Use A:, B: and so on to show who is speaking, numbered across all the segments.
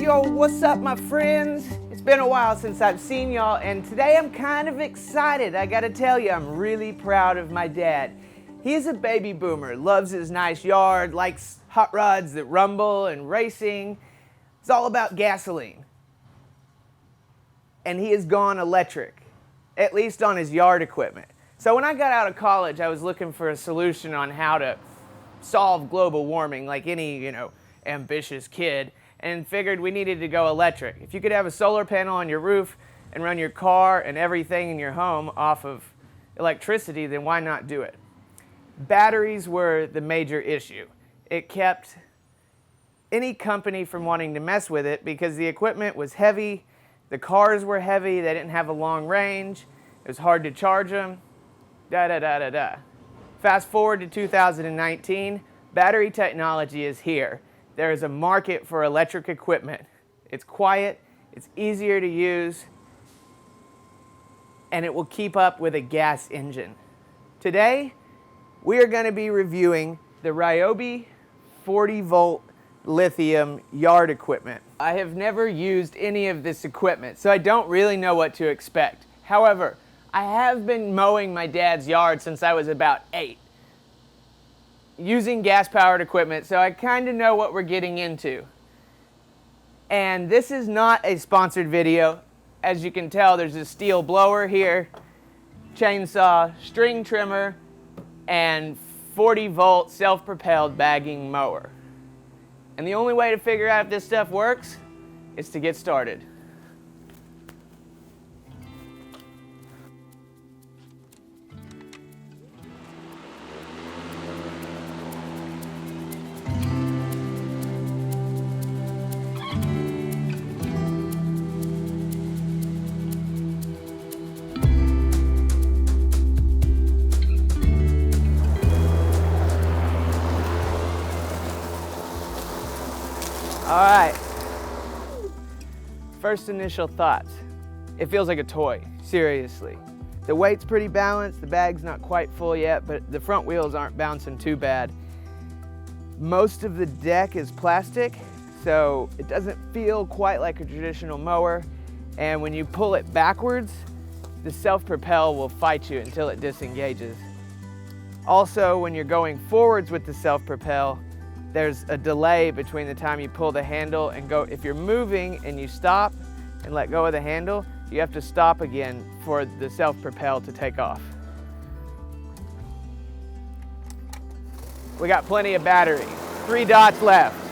A: Yo, what's up, my friends? It's been a while since I've seen y'all, and today I'm kind of excited. I gotta tell you, I'm really proud of my dad. He's a baby boomer, loves his nice yard, likes hot rods that rumble and racing. It's all about gasoline. And he has gone electric, at least on his yard equipment. So when I got out of college, I was looking for a solution on how to solve global warming like any, ambitious kid, and figured we needed to go electric. If you could have a solar panel on your roof and run your car and everything in your home off of electricity, then why not do it? Batteries were the major issue. It kept any company from wanting to mess with it because the equipment was heavy, the cars were heavy, they didn't have a long range, it was hard to charge them, Fast forward to 2019, battery technology is here. There is a market for electric equipment. It's quiet, it's easier to use, and it will keep up with a gas engine. Today, we are going to be reviewing the Ryobi 40V lithium yard equipment. I have never used any of this equipment, so I don't really know what to expect. However, I have been mowing my dad's yard since I was about 8. Using gas-powered equipment, so I kind of know what we're getting into. And this is not a sponsored video. As you can tell, there's a steel blower here, chainsaw, string trimmer, and 40-volt self-propelled bagging mower. And the only way to figure out if this stuff works is to get started. All right, first initial thoughts. It feels like a toy, seriously. The weight's pretty balanced, the bag's not quite full yet, but the front wheels aren't bouncing too bad. Most of the deck is plastic, so it doesn't feel quite like a traditional mower. And when you pull it backwards, the self-propel will fight you until it disengages. Also, when you're going forwards with the self-propel, there's a delay between the time you pull the handle and go. If you're moving and you stop and let go of the handle, you have to stop again for the self-propel to take off. We got plenty of battery. 3 dots left.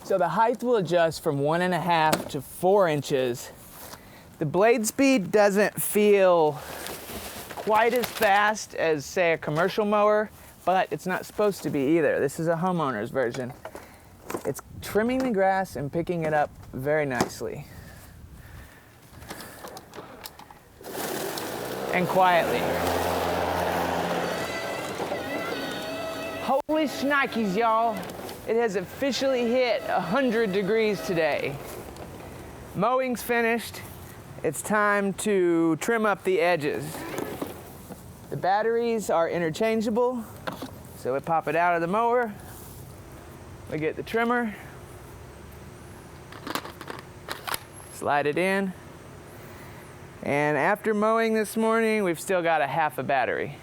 A: So the height will adjust from 1.5 to 4 inches. The blade speed doesn't feel quite as fast as, say, a commercial mower, but it's not supposed to be either. This is a homeowner's version. It's trimming the grass and picking it up very nicely. And quietly. Holy shnikes, y'all. It has officially hit 100 degrees today. Mowing's finished. It's time to trim up the edges. The batteries are interchangeable, so we pop it out of the mower. We get the trimmer, slide it in, and after mowing this morning, we've still got a half a battery.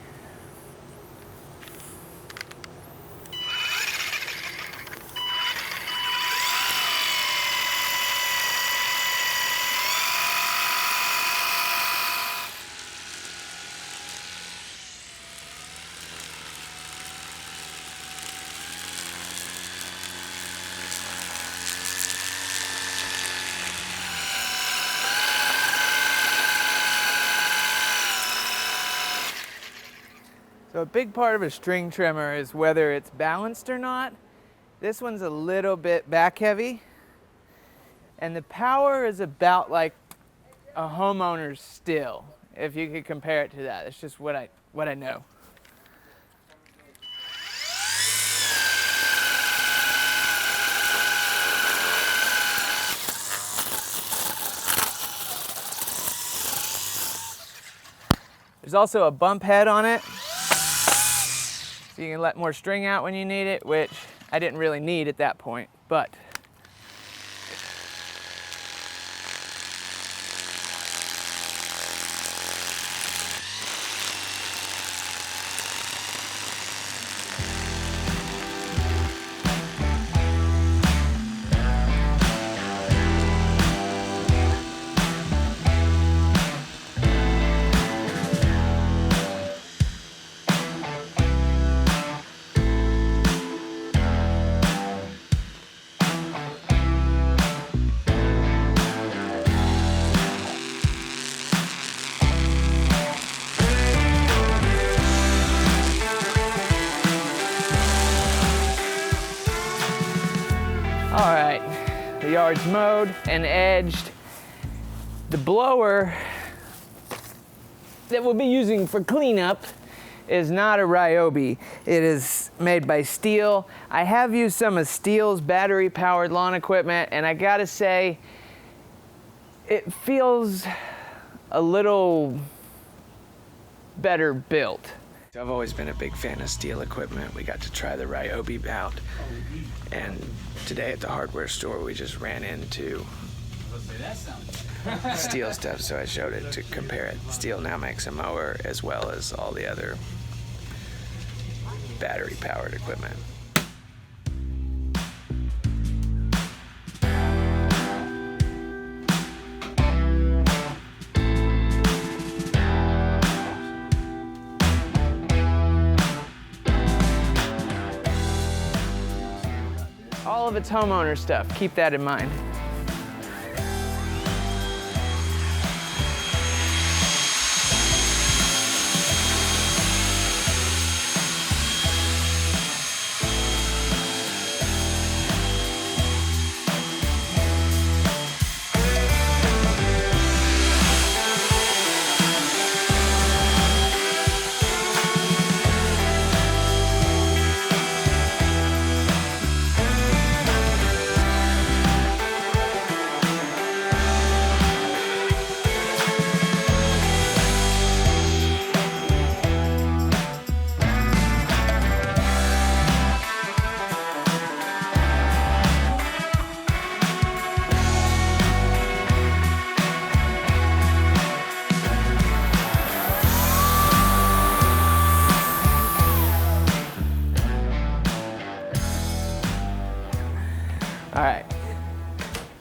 A: So a big part of a string trimmer is whether it's balanced or not. This one's a little bit back heavy, and the power is about like a homeowner's still, if you could compare it to that. It's just what I know. There's also a bump head on it, so you can let more string out when you need it, which I didn't really need at that point, but. All right, the yard's mowed and edged. The blower that we'll be using for cleanup is not a Ryobi. It is made by Stihl. I have used some of Stihl's battery-powered lawn equipment, and I gotta say, it feels a little better built. I've always been a big fan of Stihl equipment. We got to try the Ryobi out, and today at the hardware store we just ran into Stihl stuff, so I showed it to compare it. Stihl now makes a mower as well as all the other battery-powered equipment. All of it's homeowner stuff, keep that in mind. All right,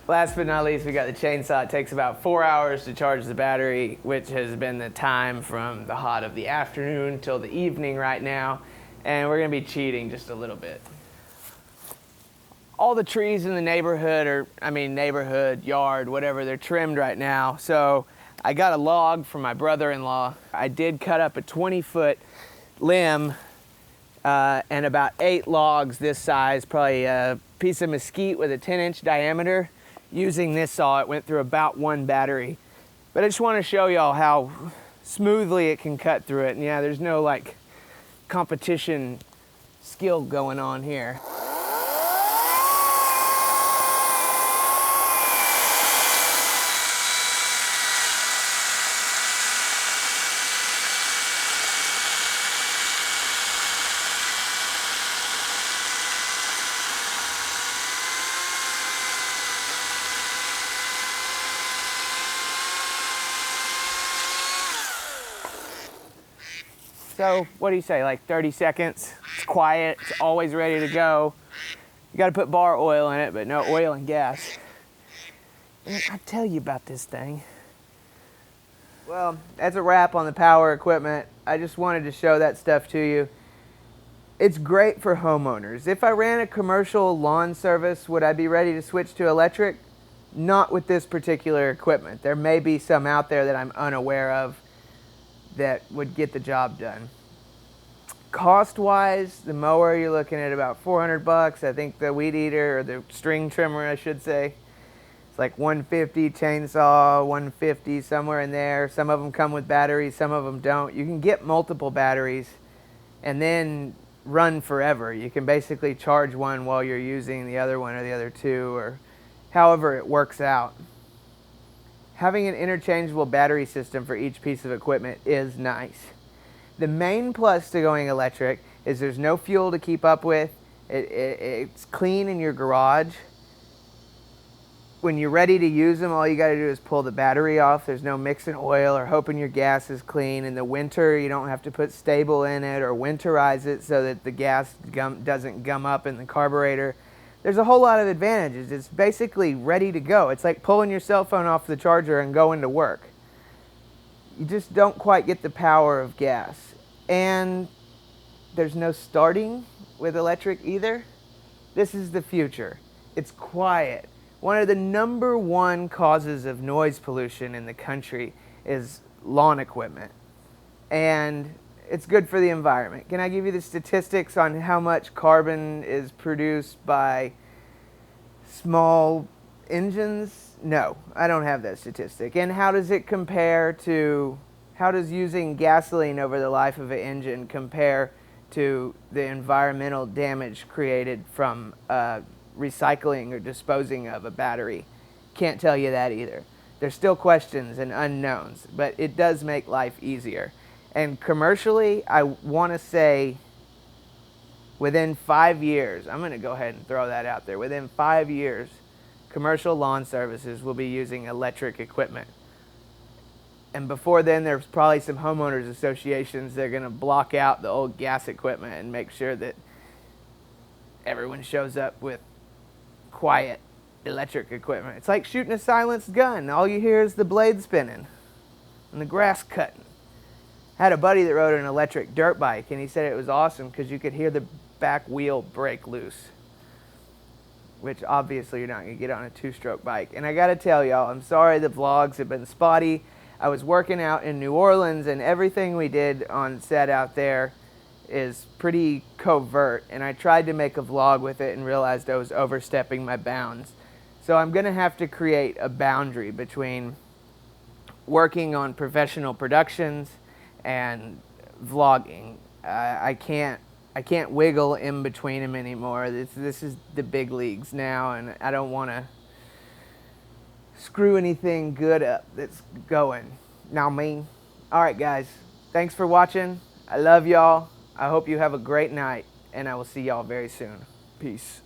A: last but not least, we got the chainsaw. It takes about 4 hours to charge the battery, which has been the time from the hot of the afternoon till the evening right now, and we're gonna be cheating just a little bit. All the trees in the neighborhood, neighborhood, yard, whatever, they're trimmed right now. So I got a log from my brother-in-law. I did cut up a 20-foot limb and about 8 logs this size, probably a piece of mesquite with a 10-inch diameter. Using this saw, it went through about 1 battery. But I just want to show y'all how smoothly it can cut through it. And yeah, there's no like competition skill going on here. So what do you say, like 30 seconds? It's quiet, it's always ready to go. You gotta put bar oil in it, but no oil and gas. And I tell you about this thing. Well, that's a wrap on the power equipment. I just wanted to show that stuff to you. It's great for homeowners. If I ran a commercial lawn service, would I be ready to switch to electric? Not with this particular equipment. There may be some out there that I'm unaware of that would get the job done. Cost-wise, the mower, you're looking at about 400 bucks. I think the weed eater, or the string trimmer, I should say, it's like 150. Chainsaw, 150, somewhere in there. Some of them come with batteries, some of them don't. You can get multiple batteries and then run forever. You can basically charge one while you're using the other one, or the other two, or however it works out. Having an interchangeable battery system for each piece of equipment is nice. The main plus to going electric is there's no fuel to keep up with. It's clean in your garage. When you're ready to use them, all you got to do is pull the battery off. There's no mixing oil or hoping your gas is clean. In the winter, you don't have to put stable in it or winterize it so that the gas doesn't gum up in the carburetor. There's a whole lot of advantages. It's basically ready to go. It's like pulling your cell phone off the charger and going to work. You just don't quite get the power of gas. And there's no starting with electric either. This is the future. It's quiet. One of the #1 causes of noise pollution in the country is lawn equipment. And it's good for the environment. Can I give you the statistics on how much carbon is produced by small engines? No, I don't have that statistic. And how does it compare to, how does using gasoline over the life of an engine compare to the environmental damage created from recycling or disposing of a battery? Can't tell you that either. There's still questions and unknowns, but it does make life easier. And commercially, I want to say within 5 years, I'm going to go ahead and throw that out there. Within 5 years, commercial lawn services will be using electric equipment. And before then, there's probably some homeowners associations that are going to block out the old gas equipment and make sure that everyone shows up with quiet electric equipment. It's like shooting a silenced gun. All you hear is the blade spinning and the grass cutting. I had a buddy that rode an electric dirt bike, and he said it was awesome because you could hear the back wheel break loose, which obviously you're not going to get on a two-stroke bike. And I got to tell y'all, I'm sorry the vlogs have been spotty. I was working out in New Orleans, and everything we did on set out there is pretty covert, and I tried to make a vlog with it and realized I was overstepping my bounds. So I'm going to have to create a boundary between working on professional productions and vlogging. I can't wiggle in between them anymore. This is the big leagues now, and I don't want to screw anything good up that's going. Now mean. All right, guys. Thanks for watching. I love y'all. I hope you have a great night, and I will see y'all very soon. Peace.